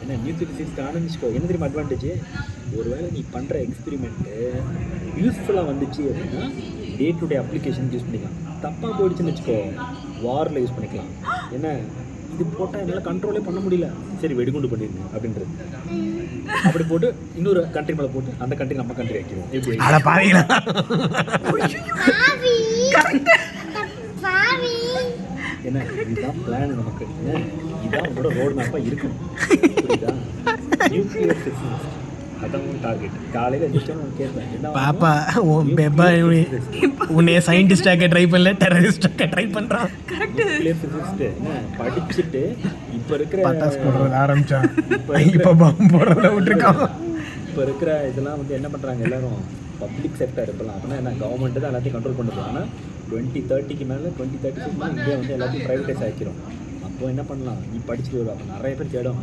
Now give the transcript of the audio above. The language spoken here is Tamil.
என்ன நியூக்ளியர் ஃபிசிக்ஸ் ஆரம்பிச்சுக்கோ. என்ன தெரியுமா அட்வான்டேஜ்? ஒருவேளை நீ பண்ணுற எக்ஸ்பெரிமெண்ட்டு யூஸ்ஃபுல்லாக வந்துச்சு அப்படின்னா டே டு டே அப்ளிகேஷனுக்கு யூஸ் பண்ணிக்கலாம். தப்பாக போயிடுச்சுன்னு வச்சுக்கோ, வாரில் யூஸ் பண்ணிக்கலாம். என்ன இது போட்டால் என்னால் கண்ட்ரோலே பண்ண முடியல, சரி வெடிகுண்டு பண்ணிடுங்க அப்படின்றது. அப்படி போட்டு இன்னொரு கண்ட்ரி மேலே போட்டு அந்த கண்ட்ரி நம்ம கண்ட்ரி வைக்கிறோம். எப்படி என்ன இதுதான் பிளான் நமக்கு. இதுதான் உங்களோட ரோடு மேப்பாக இருக்கணும். புரியுதா? நியூக்ளியர் ஃபிசிக்ஸ் அதான் உன் டார்கெட். காலையில் எதிர்த்து கேட்பேன், என்ன பாப்பா உன் பெப்பா உன்னைய சயின்டிஸ்டாக ட்ரை பண்ணல, டெரரிஸ்டாக ட்ரை பண்ணுறான். நியூக்ளியர் ஃபிசிக்ஸ்ட்டு என்ன படிச்சுட்டு இப்போ இருக்கிற பட்டாசு போடுறது ஆரம்பித்தான், இப்போ பாம்பு போடுறத விட்டுருக்கான். இப்போ இருக்கிற இதெல்லாம் வந்து என்ன பண்ணுறாங்க எல்லோரும் பப்ளிக் செக்டர் இருக்கலாம். அப்படின்னா என்ன கவர்மெண்ட்டு தான் எல்லாத்தையும் கண்ட்ரோல் பண்ணுறது. ஆனால் 2030 மேலே 2030 இந்தியா வந்து எல்லாத்தையும் ப்ரைவேட்டைஸ் ஆக்கிரும். அப்போ என்ன பண்ணலாம், நீ படிச்சுட்டு வரும். அப்போ நிறைய பேர் தேடும்